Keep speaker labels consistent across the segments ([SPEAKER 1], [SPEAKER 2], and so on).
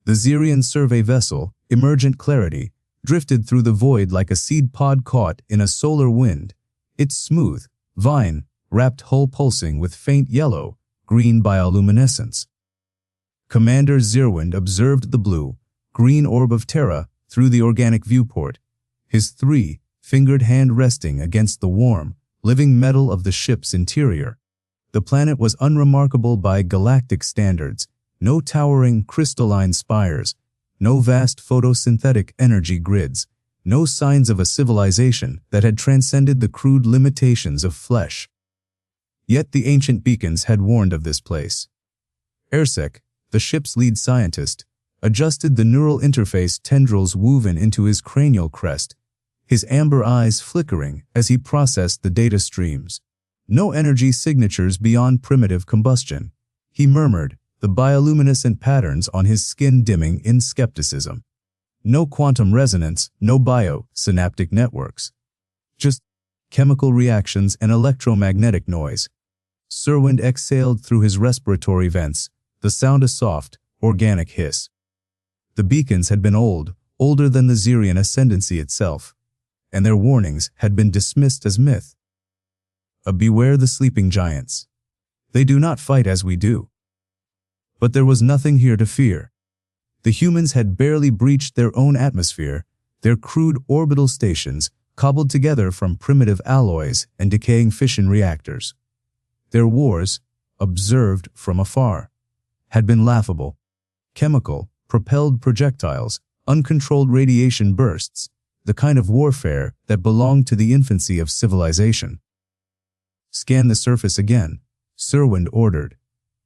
[SPEAKER 1] The Xerion survey vessel, emergent clarity, drifted through the void like a seed pod caught in a solar wind, its smooth, vine-wrapped hull pulsing with faint yellow, green bioluminescence. Commander Xerwind observed the blue-green orb of Terra through the organic viewport, his three-fingered hand resting against the warm, living metal of the ship's interior. The planet was unremarkable by galactic standards, no towering crystalline spires, no vast photosynthetic energy grids, no signs of a civilization that had transcended the crude limitations of flesh. Yet the ancient beacons had warned of this place. Ersek, the ship's lead scientist, adjusted the neural interface tendrils woven into his cranial crest, his amber eyes flickering as he processed the data streams. No energy signatures beyond primitive combustion. He murmured, the bioluminescent patterns on his skin dimming in skepticism. No quantum resonance, no biosynaptic networks. Just chemical reactions and electromagnetic noise. Xerwind exhaled through his respiratory vents, the sound a soft, organic hiss. The beacons had been older than the Xerion ascendancy itself, and their warnings had been dismissed as myth. Beware the sleeping giants. They do not fight as we do. But there was nothing here to fear. The humans had barely breached their own atmosphere, their crude orbital stations cobbled together from primitive alloys and decaying fission reactors. Their wars, observed from afar, had been laughable. Chemical, propelled projectiles, uncontrolled radiation bursts, the kind of warfare that belonged to the infancy of civilization. Scan the surface again, Xerwind ordered,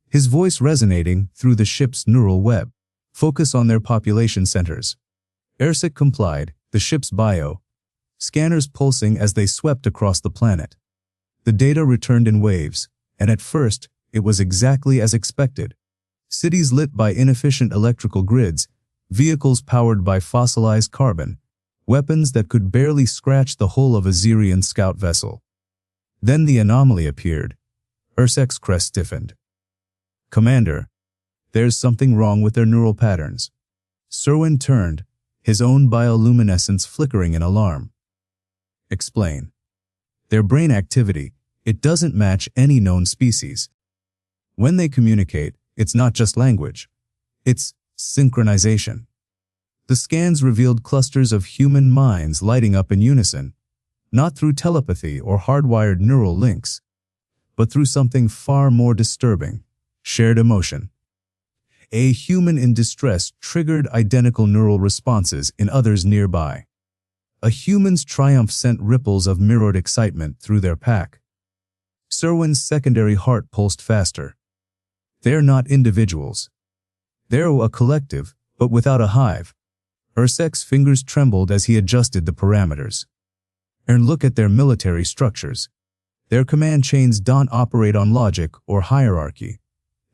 [SPEAKER 1] his voice resonating through the ship's neural web. Focus on their population centers. Ersek complied, the ship's scanners pulsing as they swept across the planet. The data returned in waves, and at first, it was exactly as expected. Cities lit by inefficient electrical grids, vehicles powered by fossilized carbon, weapons that could barely scratch the hull of a Xerion scout vessel. Then the anomaly appeared. Ersek's crest stiffened. Commander, there's something wrong with their neural patterns. Xerwind turned, his own bioluminescence flickering in alarm. Explain. Their brain activity, it doesn't match any known species. When they communicate, it's not just language. It's synchronization. The scans revealed clusters of human minds lighting up in unison, not through telepathy or hardwired neural links, but through something far more disturbing, shared emotion. A human in distress triggered identical neural responses in others nearby. A human's triumph sent ripples of mirrored excitement through their pack. Xerwind's secondary heart pulsed faster. They're not individuals. They're a collective, but without a hive. Ersek's fingers trembled as he adjusted the parameters. And look at their military structures. Their command chains don't operate on logic or hierarchy.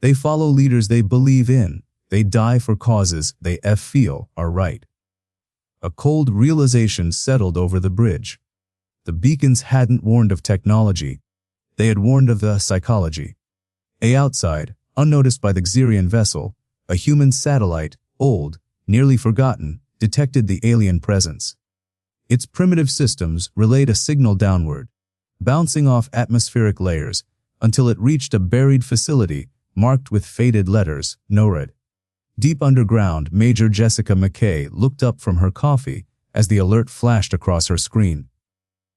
[SPEAKER 1] They follow leaders they believe in. They die for causes they feel are right. A cold realization settled over the bridge. The beacons hadn't warned of technology. They had warned of the psychology. Outside, unnoticed by the Xerion vessel, a human satellite, old, nearly forgotten, detected the alien presence. Its primitive systems relayed a signal downward, bouncing off atmospheric layers until it reached a buried facility marked with faded letters, NORAD. Deep underground, Major Jessica McKay looked up from her coffee as the alert flashed across her screen.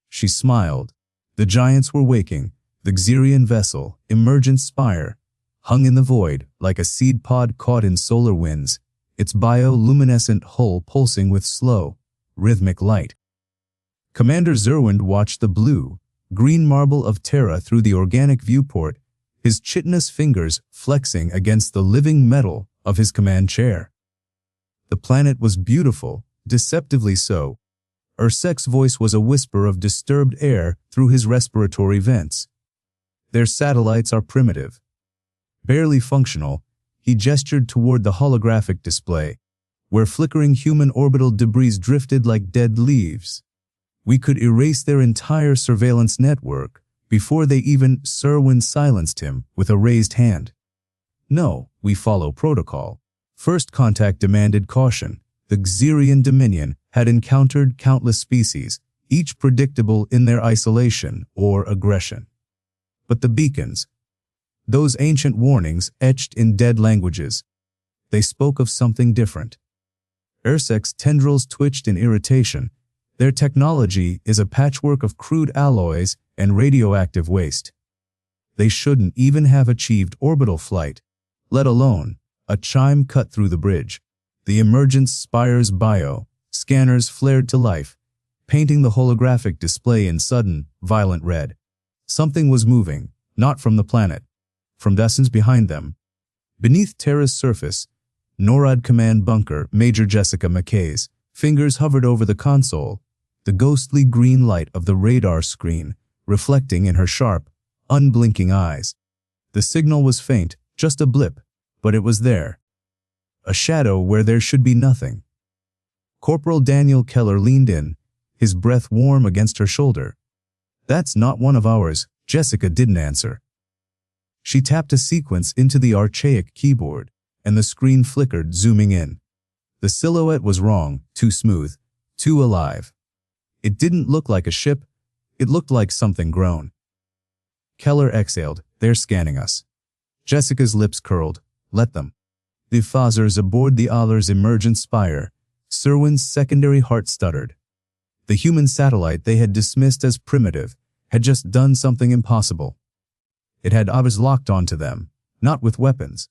[SPEAKER 1] She smiled. The giants were waking. The Xerion vessel, emergent spire, hung in the void like a seed pod caught in solar winds, its bioluminescent hull pulsing with slow, rhythmic light. Commander Xerwind watched the blue-green marble of Terra through the organic viewport, his chitinous fingers flexing against the living metal of his command chair. The planet was beautiful, deceptively so. Ersek's voice was a whisper of disturbed air through his respiratory vents. Their satellites are primitive. Barely functional, he gestured toward the holographic display, where flickering human orbital debris drifted like dead leaves. We could erase their entire surveillance network before they even. Xerwind silenced him with a raised hand. No, we follow protocol. First contact demanded caution. The Xerion Dominion had encountered countless species, each predictable in their isolation or aggression. But the beacons, those ancient warnings etched in dead languages, they spoke of something different. Xerx's tendrils twitched in irritation. Their technology is a patchwork of crude alloys and radioactive waste. They shouldn't even have achieved orbital flight, let alone. A chime cut through the bridge. The Emergence Spire's bio scanners flared to life, painting the holographic display in sudden, violent red. Something was moving, not from the planet, from distance behind them. Beneath Terra's surface, NORAD command bunker Major Jessica McKay's fingers hovered over the console, the ghostly green light of the radar screen reflecting in her sharp, unblinking eyes. The signal was faint, just a blip, but it was there. A shadow where there should be nothing. Corporal Daniel Keller leaned in, his breath warm against her shoulder. "That's not one of ours," Jessica didn't answer. She tapped a sequence into the archaic keyboard, and the screen flickered, zooming in. The silhouette was wrong, too smooth, too alive. It didn't look like a ship, it looked like something grown. Keller exhaled. "They're scanning us." Jessica's lips curled. "Let them." The phasers aboard the Aller's emergent spire, Xerwind's secondary heart stuttered. The human satellite they had dismissed as primitive had just done something impossible. It had eyes locked onto them, not with weapons,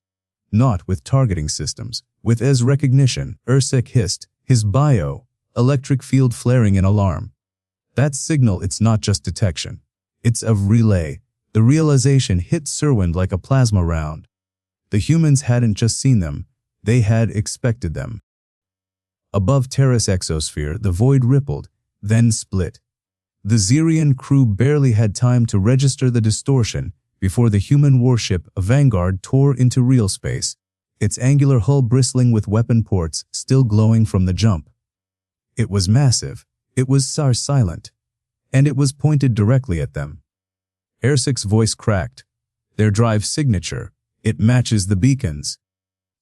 [SPEAKER 1] not with targeting systems, with as recognition. Xerx hissed, his bio-electric field flaring in alarm. "That signal, it's not just detection. It's a relay." The realization hit Xerwind like a plasma round. The humans hadn't just seen them, they had expected them. Above Terra's exosphere, the void rippled, then split. The Xerion crew barely had time to register the distortion before the human warship Vanguard tore into real space, its angular hull bristling with weapon ports still glowing from the jump. It was massive, it was silent, and it was pointed directly at them. Xerx's voice cracked. "Their drive signature, it matches the beacons."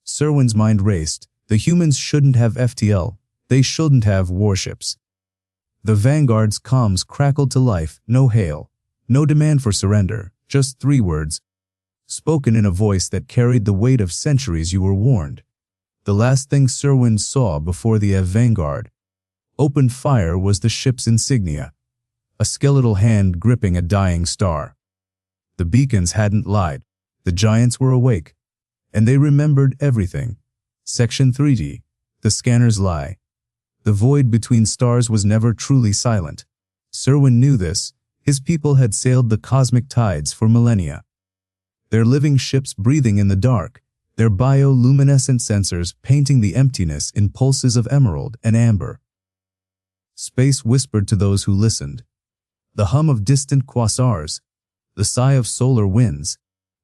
[SPEAKER 1] Xerwind's mind raced. The humans shouldn't have FTL, they shouldn't have warships. The Vanguard's comms crackled to life, no hail, no demand for surrender, just 3 words, spoken in a voice that carried the weight of centuries. "You were warned." The last thing Xerwind saw before the Vanguard opened fire was the ship's insignia, a skeletal hand gripping a dying star. The beacons hadn't lied. The giants were awake, and they remembered everything. Section 3D, the scanner's lie. The void between stars was never truly silent. Xerwind knew this. His people had sailed the cosmic tides for millennia. Their living ships breathing in the dark, their bioluminescent sensors painting the emptiness in pulses of emerald and amber. Space whispered to those who listened. The hum of distant quasars, the sigh of solar winds,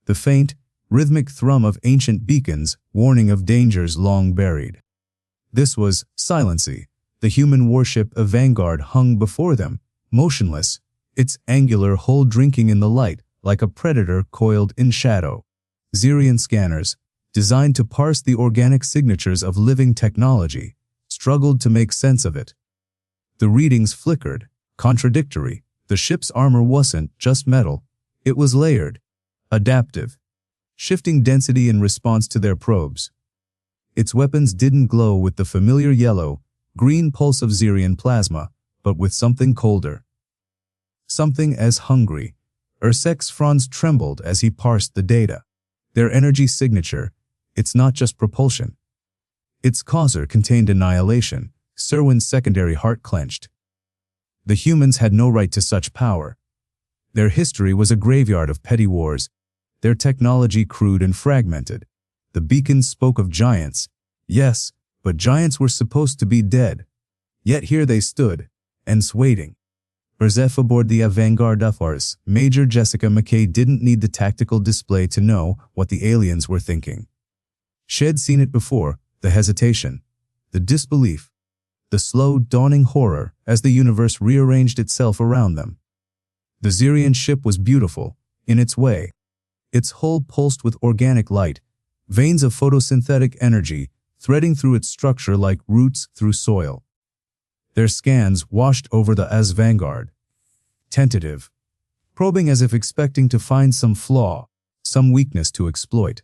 [SPEAKER 1] the faint, rhythmic thrum of ancient beacons warning of dangers long buried. This was Silency. The human warship of Vanguard hung before them, motionless, its angular hull drinking in the light like a predator coiled in shadow. Xerion scanners, designed to parse the organic signatures of living technology, struggled to make sense of it. The readings flickered, contradictory. The ship's armor wasn't just metal, it was layered, adaptive, shifting density in response to their probes. Its weapons didn't glow with the familiar yellow-green pulse of Xerion plasma, but with something colder. Something as hungry. Xerx's fronds trembled as he parsed the data. Their energy signature, it's not just propulsion. Its causer contained annihilation. Xerwind's secondary heart clenched. The humans had no right to such power. Their history was a graveyard of petty wars, their technology crude and fragmented. The beacons spoke of giants. Yes, but giants were supposed to be dead. Yet here they stood, and waiting. Xerx aboard the Vanguard Force, Major Jessica McKay didn't need the tactical display to know what the aliens were thinking. She'd seen it before, the hesitation, the disbelief, the slow, dawning horror as the universe rearranged itself around them. The Xerion ship was beautiful, in its way. Its hull pulsed with organic light, veins of photosynthetic energy threading through its structure like roots through soil. Their scans washed over the AS vanguard. Tentative, probing as if expecting to find some flaw, some weakness to exploit.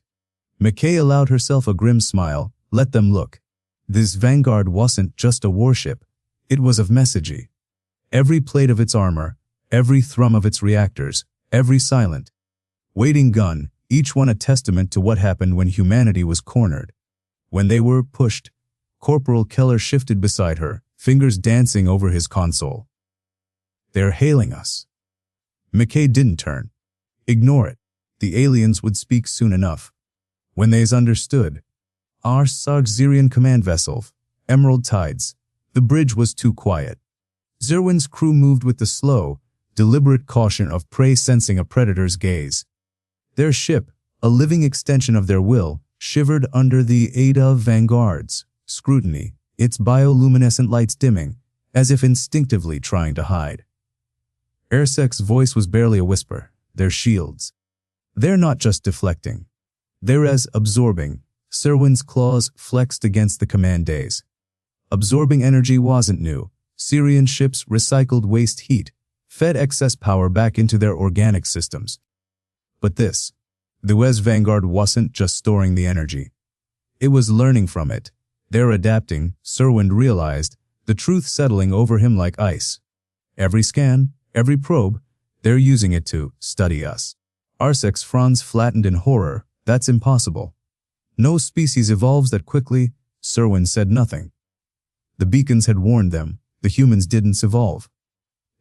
[SPEAKER 1] McKay allowed herself a grim smile. Let them look. This vanguard wasn't just a warship. It was of messagey. Every plate of its armor, every thrum of its reactors, every silent, waiting gun, each one a testament to what happened when humanity was cornered. When they were pushed, Corporal Keller shifted beside her, fingers dancing over his console. They're hailing us. McKay didn't turn. Ignore it. The aliens would speak soon enough. When they's understood. Our Xerion command vessel, Emerald Tides. The bridge was too quiet. Xerwind's crew moved with the slow, deliberate caution of prey sensing a predator's gaze. Their ship, a living extension of their will, shivered under the aid of vanguard's scrutiny, its bioluminescent lights dimming, as if instinctively trying to hide. Ersek's voice was barely a whisper. They're shields. They're not just deflecting. They're as absorbing. Xerwind's claws flexed against the command days. Absorbing energy wasn't new. Xerion ships recycled waste heat, fed excess power back into their organic systems. But this, the Wes Vanguard wasn't just storing the energy. It was learning from it. They're adapting, Xerwind realized, the truth settling over him like ice. Every scan, every probe, they're using it to study us. Ersek's fronds flattened in horror. That's impossible. No species evolves that quickly. Xerwind said nothing. The beacons had warned them. The humans didn't evolve.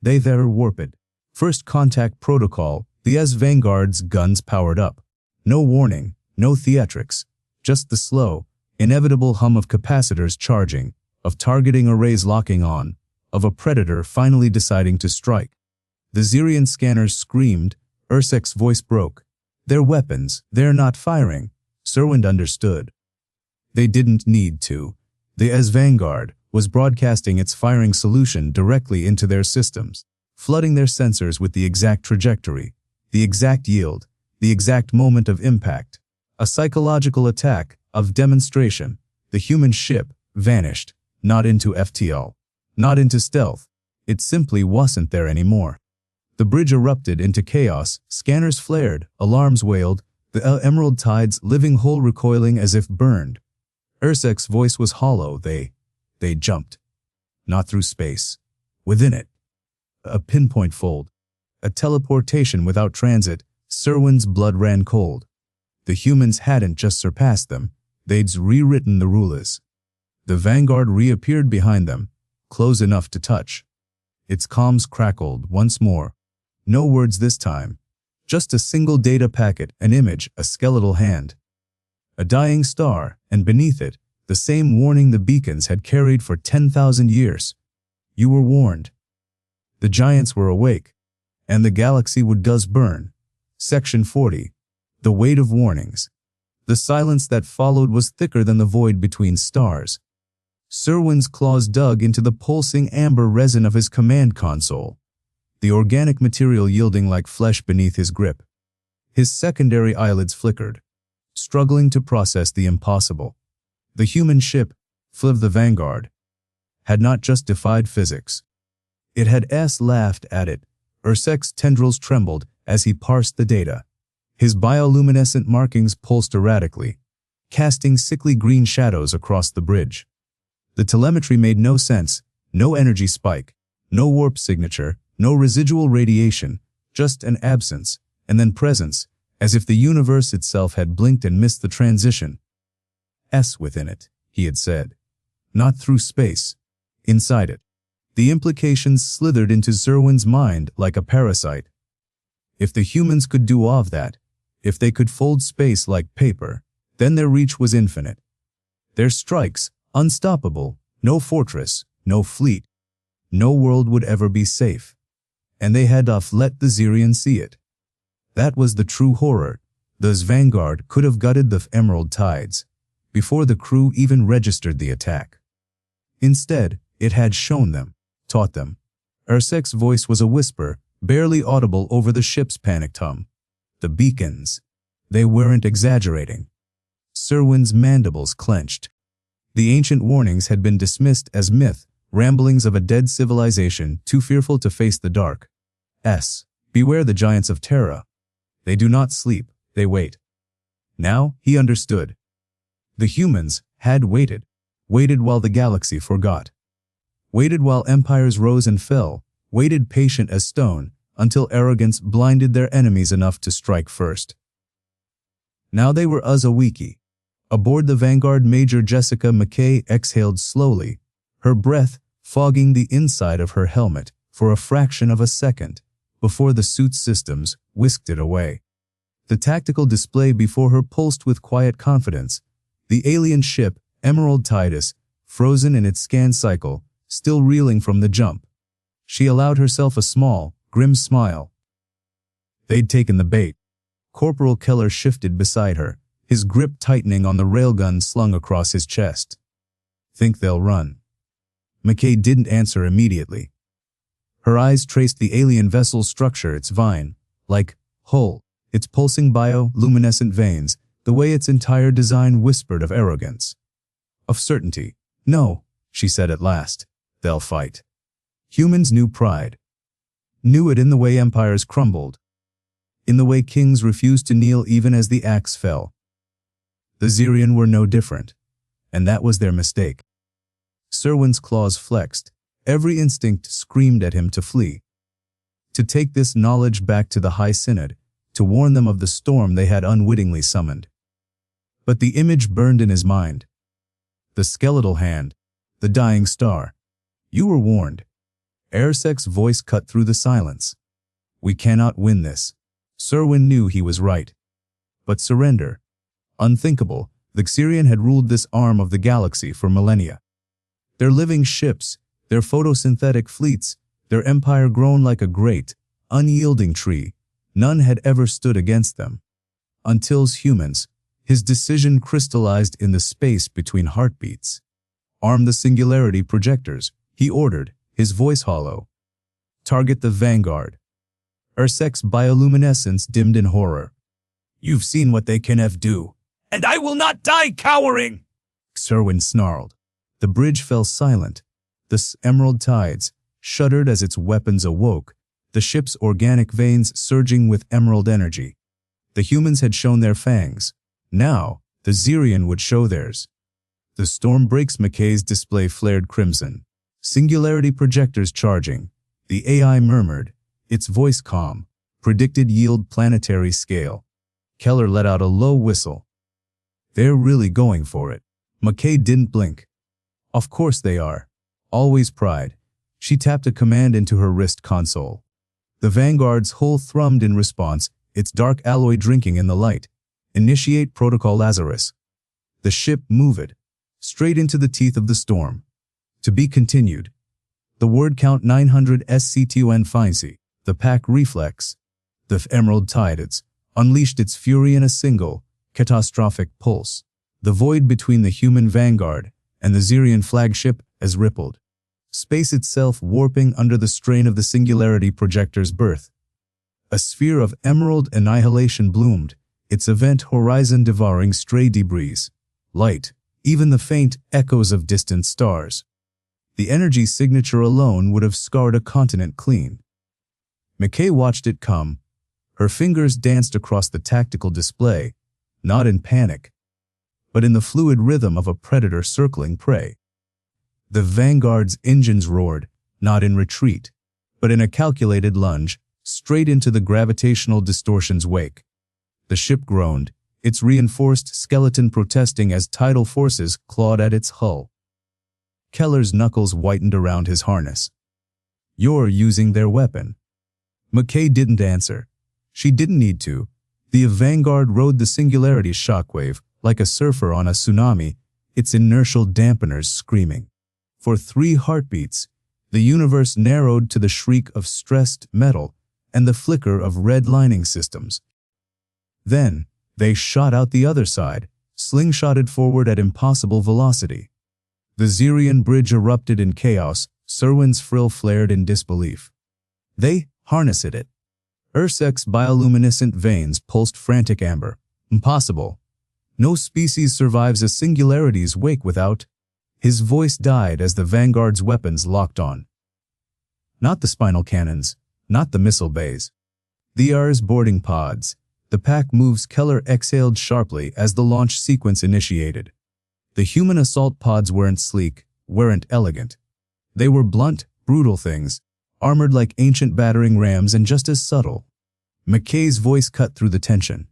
[SPEAKER 1] They were warped. First contact protocol, the AS Vanguard's guns powered up. No warning, no theatrics, just the slow, inevitable hum of capacitors charging, of targeting arrays locking on, of a predator finally deciding to strike. The Xerion scanners screamed. Ersek's voice broke. They're weapons, they're not firing. Xerwind understood. They didn't need to. The AS Vanguard was broadcasting its firing solution directly into their systems, flooding their sensors with the exact trajectory, the exact yield, the exact moment of impact. A psychological attack, of demonstration. The human ship vanished, not into FTL, not into stealth. It simply wasn't there anymore. The bridge erupted into chaos, scanners flared, alarms wailed, the Emerald Tides living hull recoiling as if burned. Ersek's voice was hollow. They jumped. Not through space. Within it. A pinpoint fold. A teleportation without transit. Xerwind's blood ran cold. The humans hadn't just surpassed them. They'd rewritten the rulers. The Vanguard reappeared behind them, close enough to touch. Its comms crackled once more. No words this time. Just a single data packet, an image, a skeletal hand. A dying star, and beneath it, the same warning the beacons had carried for 10,000 years. You were warned. The giants were awake, and the galaxy would burn. Section 40. The weight of warnings. The silence that followed was thicker than the void between stars. Xerwind's claws dug into the pulsing amber resin of his command console, the organic material yielding like flesh beneath his grip. His secondary eyelids flickered, struggling to process the impossible. The human ship, of the Vanguard, had not just defied physics. It had laughed at it. Ersek's tendrils trembled as he parsed the data. His bioluminescent markings pulsed erratically, casting sickly green shadows across the bridge. The telemetry made no sense. No energy spike, no warp signature, no residual radiation, just an absence, and then presence, as if the universe itself had blinked and missed the transition. Within it, he had said. Not through space. Inside it. The implications slithered into Xerwind's mind like a parasite. If the humans could do all of that, if they could fold space like paper, then their reach was infinite. Their strikes, unstoppable, no fortress, no fleet. No world would ever be safe. And they had let the Xerion see it. That was the true horror. The Vanguard could have gutted the Emerald Tides before the crew even registered the attack. Instead, it had shown them, taught them. Ersek's voice was a whisper, barely audible over the ship's panicked hum. The beacons. They weren't exaggerating. Xerwind's mandibles clenched. The ancient warnings had been dismissed as myth, ramblings of a dead civilization too fearful to face the dark. Beware the giants of Terra. They do not sleep, they wait. Now, he understood. The humans had waited while the galaxy forgot. Waited while empires rose and fell, waited patient as stone, until arrogance blinded their enemies enough to strike first. Now they were Uzawiki. Aboard the Vanguard, Major Jessica McKay exhaled slowly, her breath fogging the inside of her helmet for a fraction of a second, before the suit's systems whisked it away. The tactical display before her pulsed with quiet confidence. The alien ship, Emerald Titus, frozen in its scan cycle, still reeling from the jump. She allowed herself a small, grim smile. They'd taken the bait. Corporal Keller shifted beside her, his grip tightening on the railgun slung across his chest. Think they'll run? McKay didn't answer immediately. Her eyes traced the alien vessel's structure, its vine-like hull, its pulsing bioluminescent veins, the way its entire design whispered of arrogance. Of certainty. No, she said at last. They'll fight. Humans knew pride. Knew it in the way empires crumbled. In the way kings refused to kneel even as the axe fell. The Xerion were no different, and that was their mistake. Xerwind's claws flexed. Every instinct screamed at him to flee. To take this knowledge back to the High Synod, to warn them of the storm they had unwittingly summoned. But the image burned in his mind. The skeletal hand, the dying star. You were warned. Ersek's voice cut through the silence. We cannot win this. Xerwind knew he was right. But surrender? Unthinkable. The Xerion had ruled this arm of the galaxy for millennia. Their living ships, their photosynthetic fleets, their empire grown like a great, unyielding tree, none had ever stood against them. Until's humans, his decision crystallized in the space between heartbeats. Arm the singularity projectors, he ordered, his voice hollow. Target the Vanguard. Ersek's bioluminescence dimmed in horror. You've seen what they can do. And I will not die cowering! Xerwind snarled. The bridge fell silent. The Emerald Tides shuddered as its weapons awoke, the ship's organic veins surging with emerald energy. The humans had shown their fangs. Now, the Xerion would show theirs. The storm breaks. McKay's display flared crimson. Singularity projectors charging. The AI murmured, its voice calm, predicted yield planetary scale. Keller let out a low whistle. They're really going for it. McKay didn't blink. Of course they are. Always pride. She tapped a command into her wrist console. The Vanguard's hull thrummed in response, its dark alloy drinking in the light. Initiate Protocol Lazarus. The ship moved, straight into the teeth of the storm. To be continued. The word count 900 SCTON Fincy, the pack reflex. The Emerald Tides unleashed its fury in a single, catastrophic pulse. The void between the human Vanguard and the Xerion flagship as rippled. Space itself warping under the strain of the singularity projector's birth. A sphere of emerald annihilation bloomed, its event horizon devouring stray debris, light, even the faint echoes of distant stars. The energy signature alone would have scarred a continent clean. McKay watched it come. Her fingers danced across the tactical display, not in panic, but in the fluid rhythm of a predator circling prey. The Vanguard's engines roared, not in retreat, but in a calculated lunge, straight into the gravitational distortion's wake. The ship groaned, its reinforced skeleton protesting as tidal forces clawed at its hull. Keller's knuckles whitened around his harness. You're using their weapon. McKay didn't answer. She didn't need to. The Vanguard rode the singularity's shockwave, like a surfer on a tsunami, its inertial dampeners screaming. For 3 heartbeats, the universe narrowed to the shriek of stressed metal and the flicker of red lining systems. Then, they shot out the other side, slingshotted forward at impossible velocity. The Xerion bridge erupted in chaos, Xerwind's frill flared in disbelief. They harnessed it. Ersek's bioluminescent veins pulsed frantic amber. Impossible. No species survives a singularity's wake without His voice died as the Vanguard's weapons locked on. Not the spinal cannons, not the missile bays. The R's boarding pods. The pack moves. Keller exhaled sharply as the launch sequence initiated. The human assault pods weren't sleek, weren't elegant. They were blunt, brutal things, armored like ancient battering rams and just as subtle. McKay's voice cut through the tension.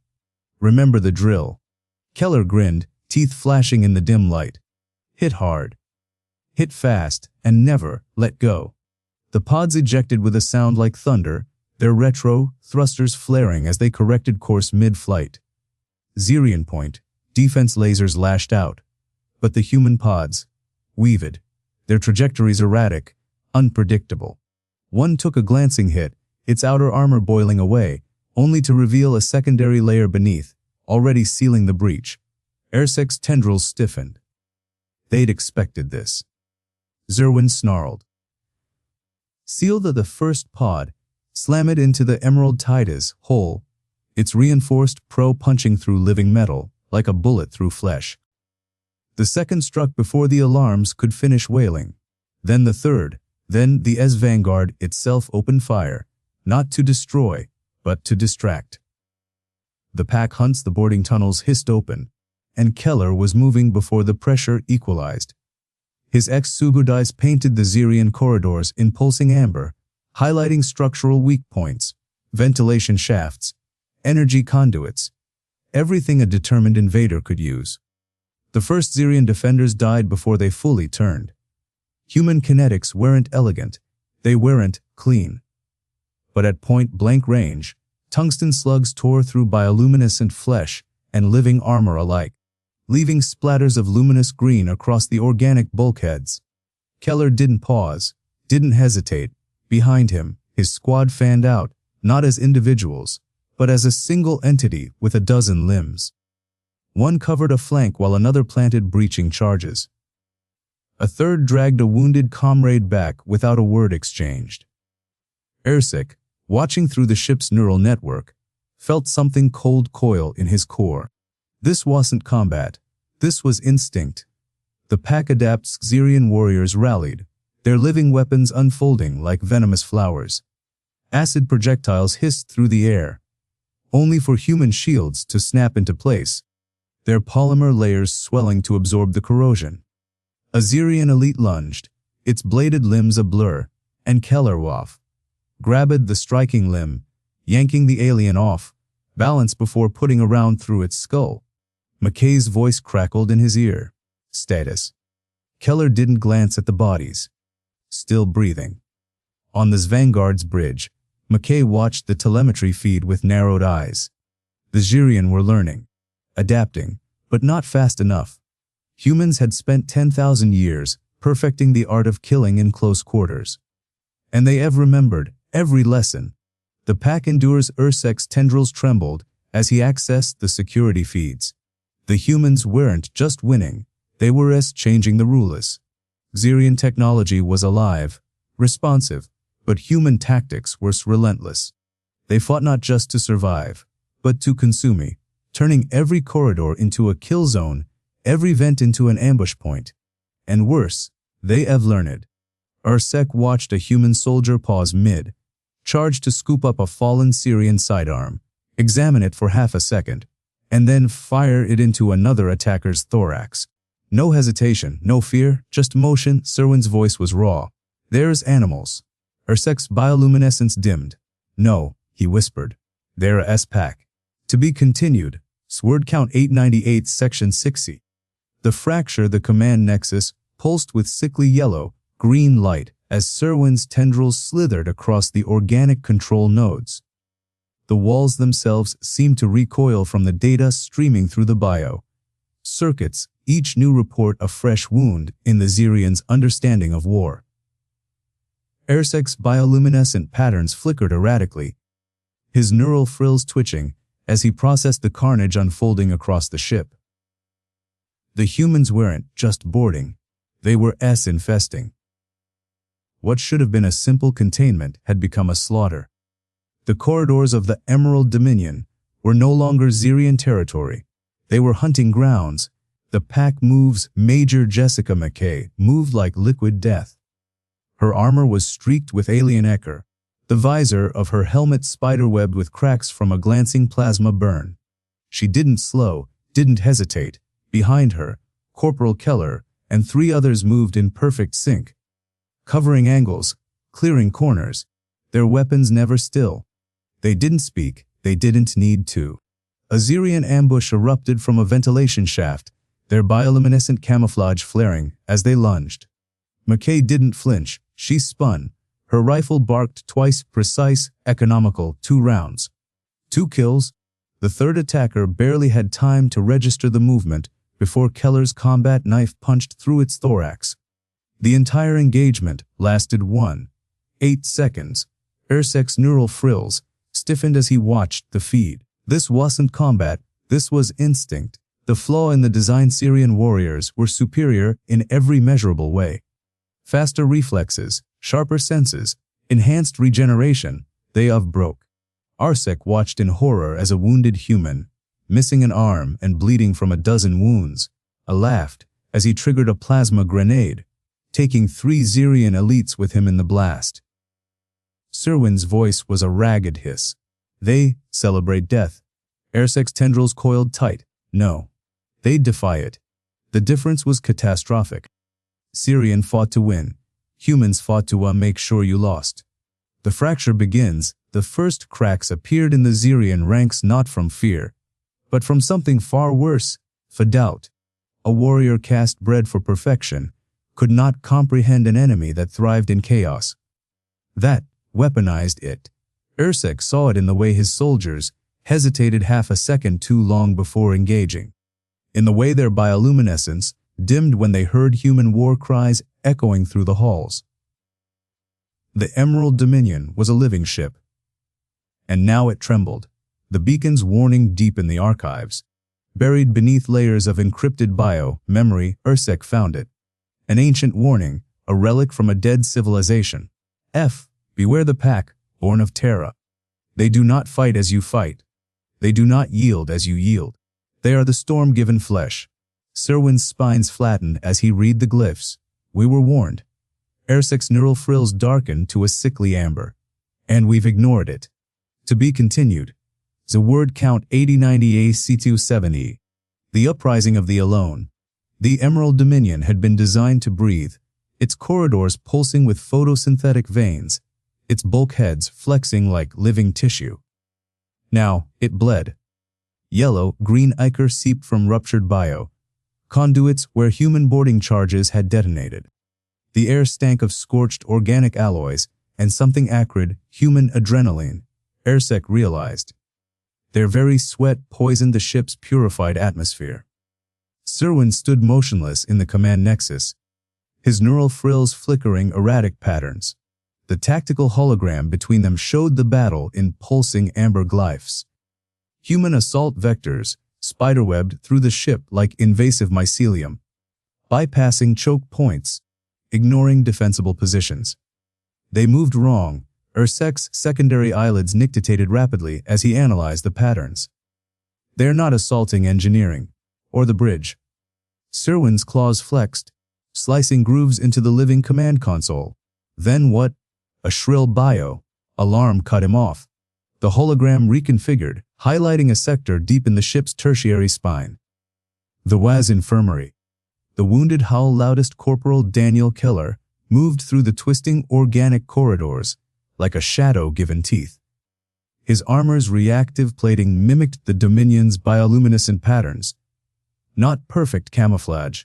[SPEAKER 1] Remember the drill. Keller grinned, teeth flashing in the dim light. Hit hard. Hit fast, and never let go. The pods ejected with a sound like thunder, their retro thrusters flaring as they corrected course mid-flight. Xerion point, defense lasers lashed out. But the human pods, weaved, their trajectories erratic, unpredictable. One took a glancing hit, its outer armor boiling away, only to reveal a secondary layer beneath, already sealing the breach. Xerwind's tendrils stiffened. They'd expected this. Xerwind snarled. Seal the first pod, slam it into the Emerald Tides hole, its reinforced pro punching through living metal, like a bullet through flesh. The second struck before the alarms could finish wailing. Then the third, then the Vanguard itself opened fire, not to destroy, but to distract. The pack hunts the boarding tunnels hissed open, and Keller was moving before the pressure equalized. His Xerwind painted the Xerion corridors in pulsing amber, highlighting structural weak points, ventilation shafts, energy conduits, everything a determined invader could use. The first Xerion defenders died before they fully turned. Human kinetics weren't elegant, they weren't clean. But at point-blank range, tungsten slugs tore through bioluminescent flesh and living armor alike, leaving splatters of luminous green across the organic bulkheads. Keller didn't pause, didn't hesitate. Behind him, his squad fanned out, not as individuals, but as a single entity with a dozen limbs. One covered a flank while another planted breaching charges. A third dragged a wounded comrade back without a word exchanged. Xerwind, watching through the ship's neural network, felt something cold coil in his core. This wasn't combat. This was instinct. The pack adapts Xerion warriors rallied, their living weapons unfolding like venomous flowers. Acid projectiles hissed through the air, only for human shields to snap into place, their polymer layers swelling to absorb the corrosion. A Xerion elite lunged, its bladed limbs a blur, and Keller grabbed the striking limb, yanking the alien off, balance before putting a round through its skull. McKay's voice crackled in his ear. Status. Keller didn't glance at the bodies. Still breathing. On this Vanguard's bridge, McKay watched the telemetry feed with narrowed eyes. The Xerion were learning, adapting, but not fast enough. Humans had spent 10,000 years perfecting the art of killing in close quarters. And they have remembered every lesson. The pack endures. Xerwind's tendrils trembled as he accessed the security feeds. The humans weren't just winning, they were changing the rules. Xerion technology was alive, responsive, but human tactics were relentless. They fought not just to survive, but to consume, turning every corridor into a kill zone, every vent into an ambush point. And worse, they have learned. Xerwind watched a human soldier pause mid-charge to scoop up a fallen Xerion sidearm, examine it for half a second, and then fire it into another attacker's thorax. No hesitation, no fear, just motion. Xerwind's voice was raw. There's animals. Xerwind's bioluminescence dimmed. No, he whispered. They're a pack. To be continued. Sword count 898 section 60. The fracture the command nexus pulsed with sickly yellow, green light as Xerwind's tendrils slithered across the organic control nodes. The walls themselves seemed to recoil from the data streaming through the bio circuits, each new report a fresh wound in the Xerion's understanding of war. Xerwind's bioluminescent patterns flickered erratically, his neural frills twitching as he processed the carnage unfolding across the ship. The humans weren't just boarding, they were infesting. What should have been a simple containment had become a slaughter. The corridors of the Emerald Dominion were no longer Xerion territory. They were hunting grounds, The pack moves. Major Jessica McKay moved like liquid death. Her armor was streaked with alien ichor, the visor of her helmet spiderwebbed with cracks from a glancing plasma burn. She didn't slow, didn't hesitate. Behind her, Corporal Keller and 3 others moved in perfect sync, covering angles, clearing corners, their weapons never still. They didn't speak, they didn't need to. A Xerion ambush erupted from a ventilation shaft, their bioluminescent camouflage flaring as they lunged. McKay didn't flinch, she spun. Her rifle barked twice, precise, economical, 2 rounds. 2 kills. The third attacker barely had time to register the movement before Keller's combat knife punched through its thorax. The entire engagement lasted 1.8 seconds. Xerwind's neural frills stiffened as he watched the feed. This wasn't combat, this was instinct. The flaw in the design. Xerion warriors were superior in every measurable way. Faster reflexes, sharper senses, enhanced regeneration, they broke. Xerwind watched in horror as a wounded human, missing an arm and bleeding from a dozen wounds, laughed as he triggered a plasma grenade, taking 3 Xerion elites with him in the blast. Xerwind's voice was a ragged hiss. They celebrate death. Xerwind's tendrils coiled tight. No. They'd defy it. The difference was catastrophic. Xerion fought to win. Humans fought to make sure you lost. The fracture begins. The first cracks appeared in the Xerion ranks, not from fear, but from something far worse, for doubt. A warrior caste bred for perfection could not comprehend an enemy that thrived in chaos. That weaponized it. Xerwind saw it in the way his soldiers hesitated half a second too long before engaging, in the way their bioluminescence dimmed when they heard human war cries echoing through the halls. The Emerald Dominion was a living ship, and now it trembled, the beacon's warning deep in the archives. Buried beneath layers of encrypted bio-memory, Xerwind found it. An ancient warning, a relic from a dead civilization. Beware the pack, born of Terra. They do not fight as you fight. They do not yield as you yield. They are the storm-given flesh. Xerwind's spines flattened as he read the glyphs. We were warned. Xerwind's neural frills darkened to a sickly amber. And we've ignored it. To be continued. The word count 8090AC27E. The uprising of the alone. The Emerald Dominion had been designed to breathe, its corridors pulsing with photosynthetic veins, its bulkheads flexing like living tissue. Now, it bled. Yellow-green ichor seeped from ruptured conduits where human boarding charges had detonated. The air stank of scorched organic alloys and something acrid, human adrenaline, Xerwind realized. Their very sweat poisoned the ship's purified atmosphere. Xerwind stood motionless in the command nexus, his neural frills flickering erratic patterns. The tactical hologram between them showed the battle in pulsing amber glyphs. Human assault vectors spiderwebbed through the ship like invasive mycelium, bypassing choke points, ignoring defensible positions. They moved wrong. Xerwind's secondary eyelids nictitated rapidly as he analyzed the patterns. They're not assaulting engineering, or the bridge. Xerwind's claws flexed, slicing grooves into the living command console. Then what? A shrill alarm cut him off. The hologram reconfigured, highlighting a sector deep in the ship's tertiary spine. The WAS infirmary. The wounded howl loudest Corporal Daniel Keller moved through the twisting organic corridors like a shadow given teeth. His armor's reactive plating mimicked the Dominion's bioluminescent patterns. Not perfect camouflage,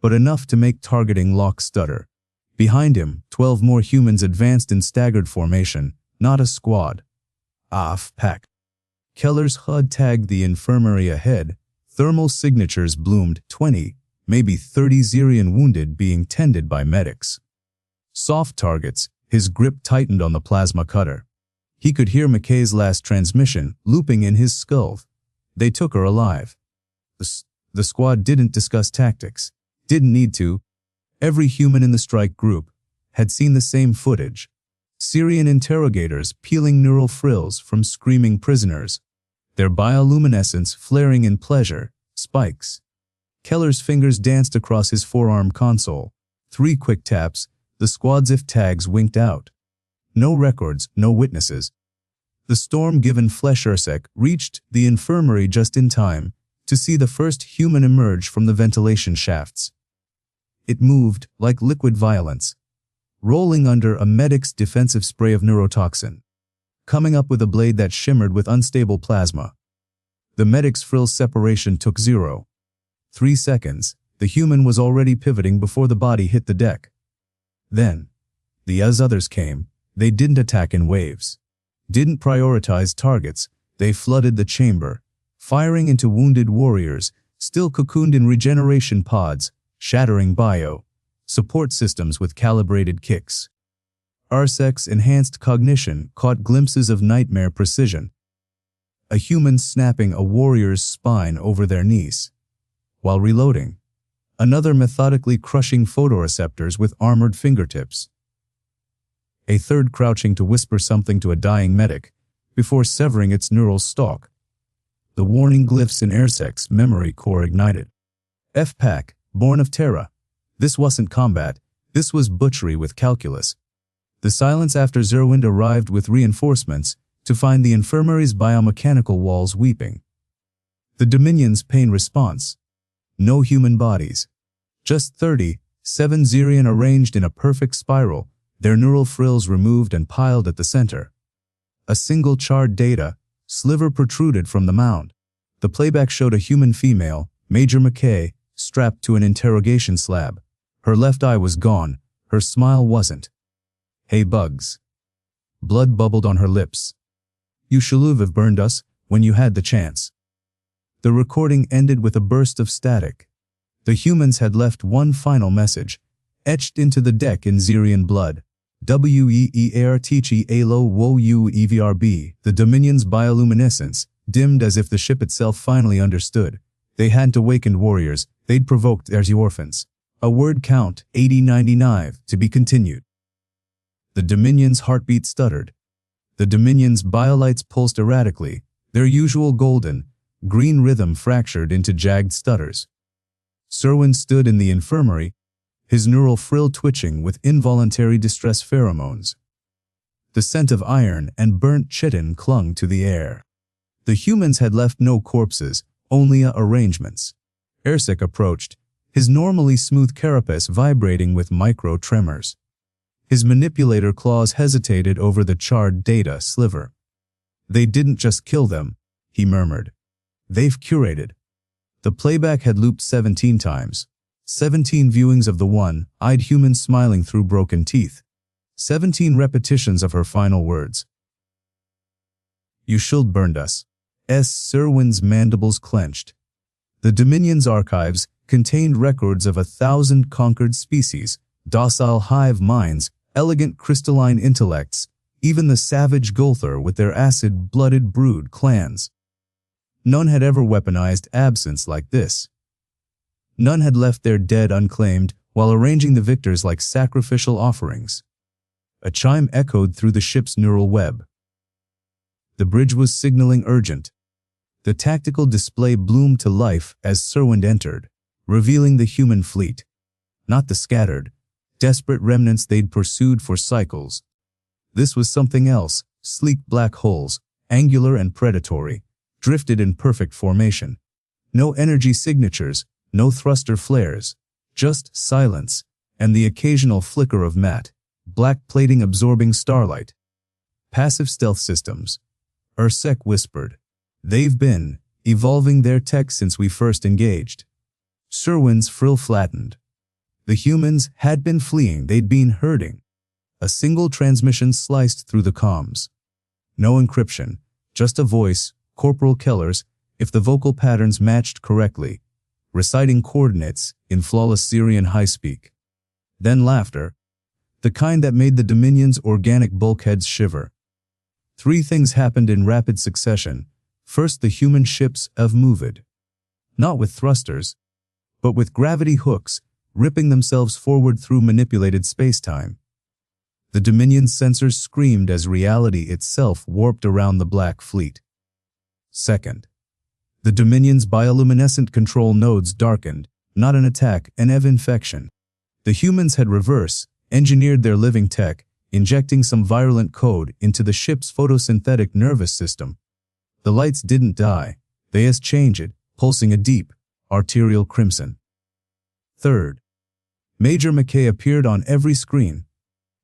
[SPEAKER 1] but enough to make targeting lock stutter. Behind him, 12 more humans advanced in staggered formation, not a squad. Pack. Keller's HUD tagged the infirmary ahead. Thermal signatures bloomed, 20, maybe 30 Xerion wounded being tended by medics. Soft targets, his grip tightened on the plasma cutter. He could hear McKay's last transmission looping in his skull. They took her alive. The squad didn't discuss tactics. Didn't need to. Every human in the strike group had seen the same footage. Xerion interrogators peeling neural frills from screaming prisoners, their bioluminescence flaring in pleasure, spikes. Keller's fingers danced across his forearm console. 3 quick taps, the squad's if tags winked out. No records, no witnesses. The storm-given flesh Ursek reached the infirmary just in time to see the first human emerge from the ventilation shafts. It moved like liquid violence, rolling under a medic's defensive spray of neurotoxin, coming up with a blade that shimmered with unstable plasma. The medic's frill separation took 0. 3 seconds, the human was already pivoting before the body hit the deck. Then, as others came, they didn't attack in waves, didn't prioritize targets, they flooded the chamber, firing into wounded warriors, still cocooned in regeneration pods, shattering support systems with calibrated kicks. Ursek's enhanced cognition caught glimpses of nightmare precision. A human snapping a warrior's spine over their knees. While reloading, another methodically crushing photoreceptors with armored fingertips. A third crouching to whisper something to a dying medic before severing its neural stalk. The warning glyphs in Ursek's memory core ignited. F-Pack, born of Terra. This wasn't combat, this was butchery with calculus. The silence after Xerwind arrived with reinforcements to find the infirmary's biomechanical walls weeping. The Dominion's pain response. No human bodies. Just 37 Xerion arranged in a perfect spiral, their neural frills removed and piled at the center. A single charred data sliver protruded from the mound. The playback showed a human female, Major McKay, strapped to an interrogation slab. Her left eye was gone, her smile wasn't. "Hey bugs." Blood bubbled on her lips. "You should have burned us when you had the chance." The recording ended with a burst of static. The humans had left one final message, etched into the deck in Xerion blood. "Weertichi alo wo uevrb." The Dominion's bioluminescence dimmed as if the ship itself finally understood. They hadn't awakened warriors, they'd provoked their orphans. A word count, 8099, to be continued. The Dominion's heartbeat stuttered. The Dominion's biolights pulsed erratically, their usual golden, green rhythm fractured into jagged stutters. Xerwind stood in the infirmary, his neural frill twitching with involuntary distress pheromones. The scent of iron and burnt chitin clung to the air. The humans had left no corpses, only arrangements. Ursek approached, his normally smooth carapace vibrating with micro-tremors. His manipulator claws hesitated over the charred data sliver. "They didn't just kill them," he murmured. "They've curated." The playback had looped 17 times. 17 viewings of the one-eyed human smiling through broken teeth. 17 repetitions of her final words. "You should burned us." Xerwind's mandibles clenched. The Dominion's archives contained records of 1,000 conquered species, docile hive minds, elegant crystalline intellects, even the savage Gulthur with their acid-blooded brood clans. None had ever weaponized absence like this. None had left their dead unclaimed while arranging the victors like sacrificial offerings. A chime echoed through the ship's neural web. The bridge was signaling urgent. The tactical display bloomed to life as Xerwind entered, revealing the human fleet. Not the scattered, desperate remnants they'd pursued for cycles. This was something else, sleek black holes, angular and predatory, drifted in perfect formation. No energy signatures, no thruster flares, just silence, and the occasional flicker of matte, black plating absorbing starlight. "Passive stealth systems," Ursek whispered. "They've been evolving their tech since we first engaged." Xerwind's frill flattened. The humans had been fleeing, they'd been herding. A single transmission sliced through the comms. No encryption, just a voice, Corporal Keller's, if the vocal patterns matched correctly, reciting coordinates in flawless Xerion high-speak. Then laughter, the kind that made the Dominion's organic bulkheads shiver. 3 things happened in rapid succession. First, the human ships have moved. Not with thrusters, but with gravity hooks, ripping themselves forward through manipulated space-time. The Dominion's sensors screamed as reality itself warped around the Black Fleet. Second, the Dominion's bioluminescent control nodes darkened, not an attack, an infection. The humans had reverse-engineered their living tech, injecting some virulent code into the ship's photosynthetic nervous system. The lights didn't die. They changed, pulsing a deep, arterial crimson. Third, Major McKay appeared on every screen.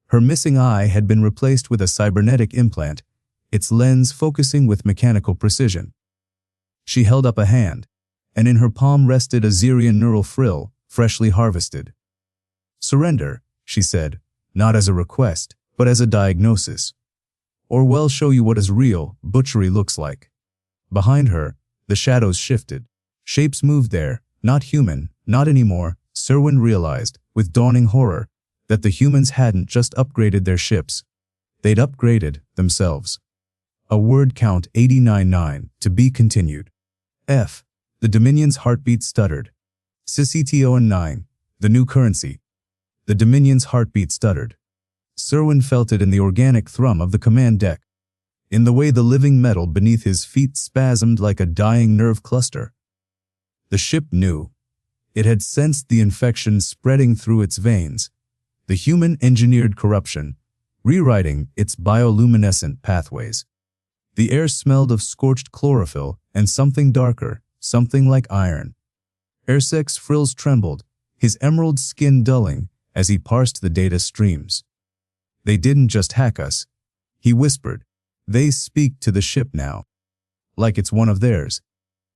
[SPEAKER 1] Her missing eye had been replaced with a cybernetic implant, its lens focusing with mechanical precision. She held up a hand, and in her palm rested a Xerion neural frill, freshly harvested. "Surrender," she said, not as a request, but as a diagnosis. "Or we'll show you what is real butchery looks like." Behind her, the shadows shifted. Shapes moved there, not human, not anymore. Xerwind realized, with dawning horror, that the humans hadn't just upgraded their ships. They'd upgraded themselves. A word count 89-9, to be continued. F. The Dominion's heartbeat stuttered. CCTO-9, the new currency. The Dominion's heartbeat stuttered. Xerwind felt it in the organic thrum of the command deck, in the way the living metal beneath his feet spasmed like a dying nerve cluster. The ship knew. It had sensed the infection spreading through its veins, the human-engineered corruption, rewriting its bioluminescent pathways. The air smelled of scorched chlorophyll and something darker, something like iron. Ersek's frills trembled, his emerald skin dulling as he parsed the data streams. "They didn't just hack us," he whispered. "They speak to the ship now. Like it's one of theirs."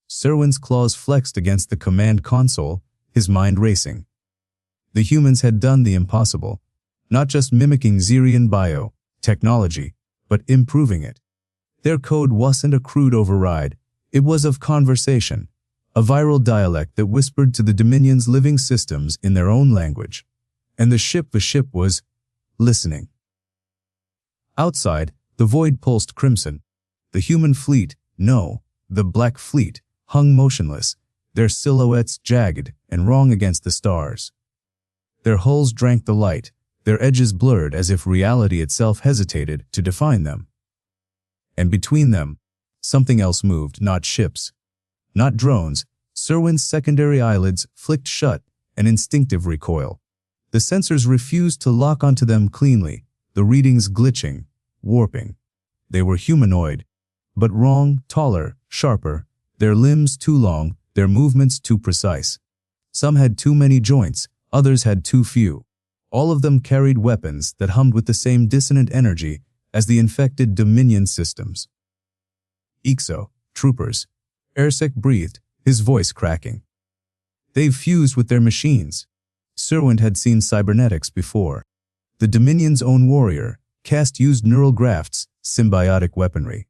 [SPEAKER 1] Xerwind's claws flexed against the command console, his mind racing. The humans had done the impossible, not just mimicking Xerion bio-technology, but improving it. Their code wasn't a crude override, it was of conversation, a viral dialect that whispered to the Dominion's living systems in their own language. And the ship was listening. Outside, the void pulsed crimson. The human fleet, no, the Black Fleet, hung motionless, their silhouettes jagged and wrong against the stars. Their hulls drank the light, their edges blurred as if reality itself hesitated to define them. And between them, something else moved, not ships, not drones. Xerwind's secondary eyelids flicked shut, an instinctive recoil. The sensors refused to lock onto them cleanly, the readings glitching, warping. They were humanoid, but wrong, taller, sharper, their limbs too long, their movements too precise. Some had too many joints, others had too few. All of them carried weapons that hummed with the same dissonant energy as the infected Dominion systems. "Ixo, troopers," Ersek breathed, his voice cracking. "They've fused with their machines." Xerwind had seen cybernetics before. The Dominion's own warrior, caste used neural grafts, symbiotic weaponry.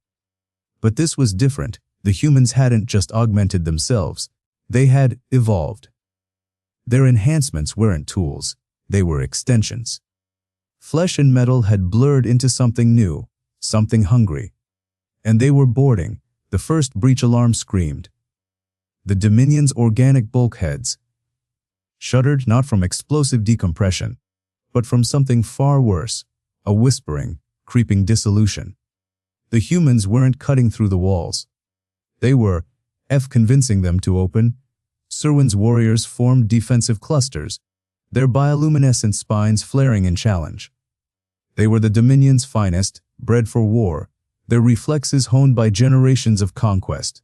[SPEAKER 1] But this was different. The humans hadn't just augmented themselves, they had evolved. Their enhancements weren't tools, they were extensions. Flesh and metal had blurred into something new, something hungry. And they were boarding. The first breach alarm screamed. The Dominion's organic bulkheads shuddered not from explosive decompression, but from something far worse, a whispering, creeping dissolution. The humans weren't cutting through the walls. They were convincing them to open. Xerwind's warriors formed defensive clusters, their bioluminescent spines flaring in challenge. They were the Dominion's finest, bred for war, their reflexes honed by generations of conquest.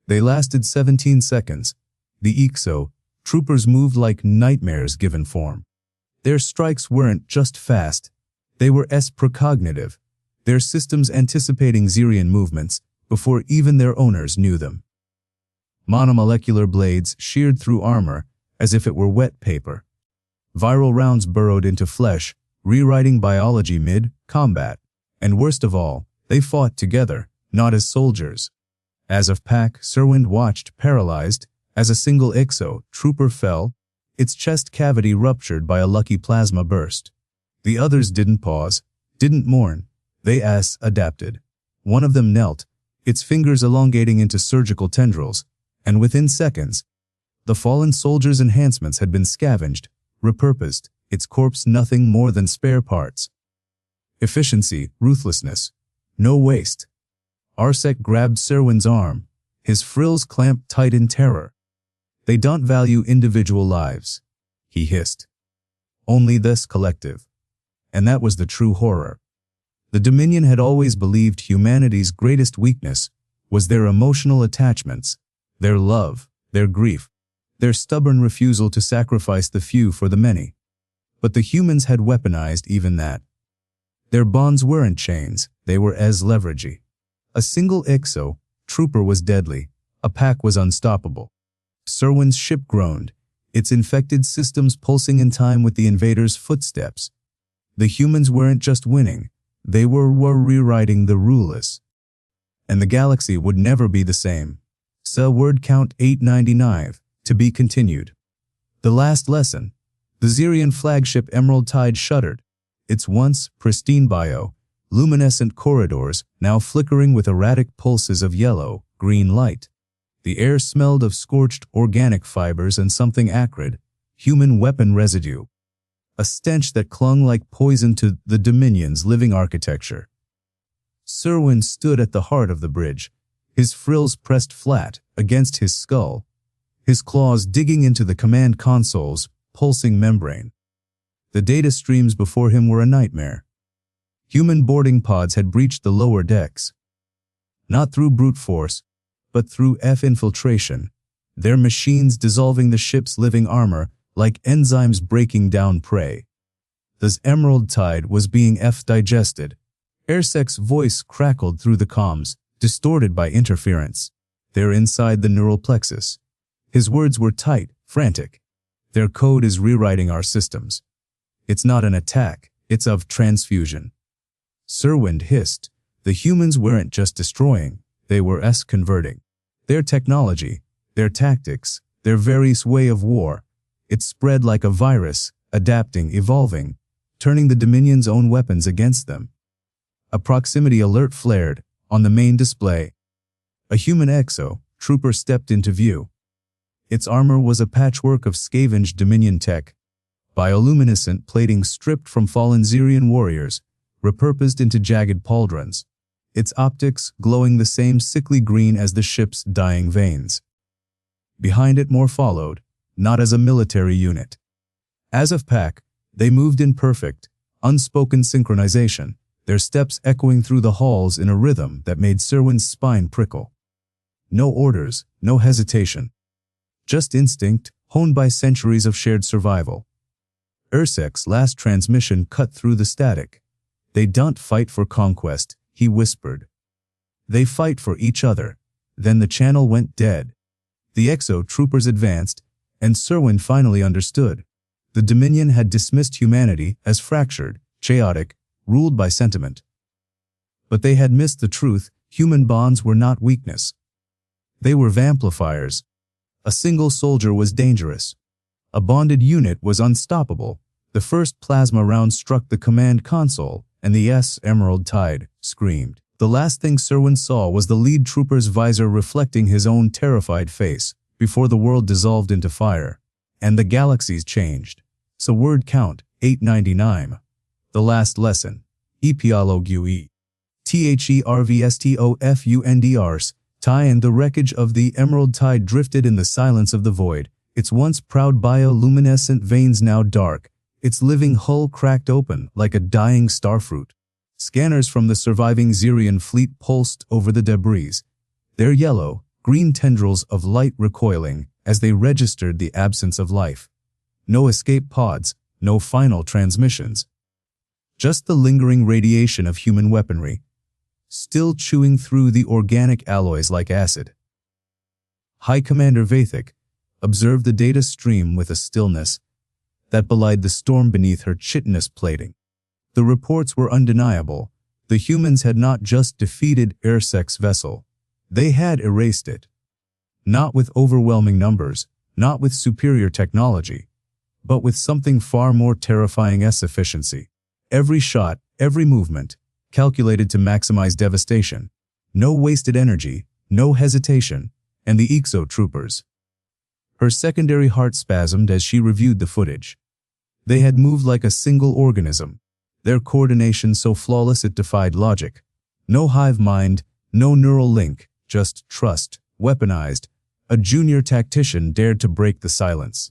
[SPEAKER 1] They lasted 17 seconds. The Ixo troopers moved like nightmares given form. Their strikes weren't just fast, they were precognitive, their systems anticipating Xerion movements before even their owners knew them. Monomolecular blades sheared through armor as if it were wet paper. Viral rounds burrowed into flesh, rewriting biology mid-combat. And worst of all, they fought together, not as soldiers. As of pack, Xerwind watched, paralyzed, as a single Ixo trooper fell, its chest cavity ruptured by a lucky plasma burst. The others didn't pause, didn't mourn, they adapted. One of them knelt, its fingers elongating into surgical tendrils, and within seconds, the fallen soldier's enhancements had been scavenged, repurposed, its corpse nothing more than spare parts. Efficiency, ruthlessness, no waste. Ersek grabbed Xerwind's arm, his frills clamped tight in terror. They don't value individual lives, he hissed. Only this collective. And that was the true horror. The Dominion had always believed humanity's greatest weakness was their emotional attachments, their love, their grief, their stubborn refusal to sacrifice the few for the many. But the humans had weaponized even that. Their bonds weren't chains, they were as leveragey. A single exo trooper was deadly, a pack was unstoppable. Xerwind's ship groaned, its infected systems pulsing in time with the invaders' footsteps. The humans weren't just winning, they were rewriting the rulers. And the galaxy would never be the same. Word count 899, to be continued. The last lesson. The Xerion flagship Emerald Tide shuddered, its once pristine luminescent corridors now flickering with erratic pulses of yellow, green light. The air smelled of scorched organic fibers and something acrid, human weapon residue. A stench that clung like poison to the Dominion's living architecture. Xerwind stood at the heart of the bridge, his frills pressed flat against his skull, his claws digging into the command console's pulsing membrane. The data streams before him were a nightmare. Human boarding pods had breached the lower decks. Not through brute force, but through infiltration, their machines dissolving the ship's living armor like enzymes breaking down prey. The Emerald Tide was being digested. Ersec's voice crackled through the comms, distorted by interference. They're inside the neural plexus. His words were tight, frantic. Their code is rewriting our systems. It's not an attack, it's of transfusion. Xerwind hissed. The humans weren't just destroying, they were converting. Their technology, their tactics, their very way of war. It spread like a virus, adapting, evolving, turning the Dominion's own weapons against them. A proximity alert flared on the main display. A human exo trooper stepped into view. Its armor was a patchwork of scavenged Dominion tech, bioluminescent plating stripped from fallen Xerion warriors, repurposed into jagged pauldrons, its optics glowing the same sickly green as the ship's dying veins. Behind it more followed, not as a military unit. As of pack, they moved in perfect, unspoken synchronization, their steps echoing through the halls in a rhythm that made Xerwind's spine prickle. No orders, no hesitation. Just instinct, honed by centuries of shared survival. Ersec's last transmission cut through the static. They don't fight for conquest, he whispered. They fight for each other. Then the channel went dead. The exo troopers advanced, and Xerwind finally understood. The Dominion had dismissed humanity as fractured, chaotic, ruled by sentiment. But they had missed the truth. Human bonds were not weakness. They were amplifiers. A single soldier was dangerous. A bonded unit was unstoppable. The first plasma round struck the command console, and the Emerald Tide screamed. The last thing Xerwind saw was the lead trooper's visor reflecting his own terrified face, before the world dissolved into fire. And the galaxies changed. So word count, 899. The last lesson. Epialogue. THERVSTOFUNDRs. Tie and the wreckage of the Emerald Tide drifted in the silence of the void, its once proud bioluminescent veins now dark, its living hull cracked open like a dying starfruit. Scanners from the surviving Xerion fleet pulsed over the debris, their yellow, green tendrils of light recoiling as they registered the absence of life. No escape pods, no final transmissions. Just the lingering radiation of human weaponry, still chewing through the organic alloys like acid. High Commander Vathek observed the data stream with a stillness that belied the storm beneath her chitinous plating. The reports were undeniable. The humans had not just defeated Ersec's vessel, they had erased it. Not with overwhelming numbers, not with superior technology, but with something far more terrifying: efficiency. Every shot, every movement, calculated to maximize devastation. No wasted energy, no hesitation, and the exo troopers. Her secondary heart spasmed as she reviewed the footage. They had moved like a single organism, their coordination so flawless it defied logic. No hive mind, no neural link, just trust, weaponized, A junior tactician dared to break the silence.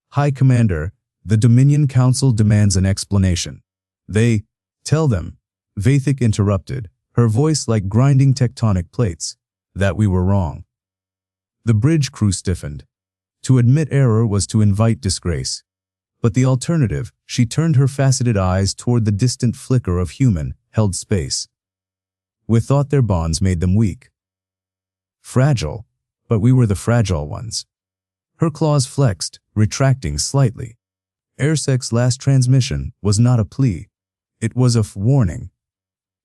[SPEAKER 1] "High Commander, the Dominion Council demands an explanation." "They tell them," Vathik interrupted, her voice like grinding tectonic plates, "that we were wrong." The bridge crew stiffened. To admit error was to invite disgrace. But the alternative, she turned her faceted eyes toward the distant flicker of human-held space. "We thought their bonds made them weak. Fragile, but we were the fragile ones." Her claws flexed, retracting slightly. Airsec's last transmission was not a plea. It was a warning.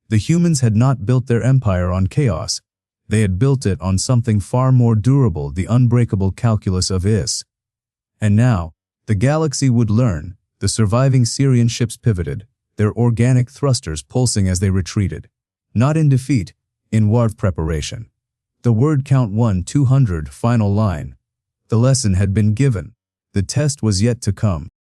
[SPEAKER 1] The humans had not built their empire on chaos. They had built it on something far more durable, the unbreakable calculus of Is. And now, the galaxy would learn. The surviving Xerion ships pivoted, their organic thrusters pulsing as they retreated. Not in defeat, in warp preparation. The word count 1-200 final line. The lesson had been given. The test was yet to come.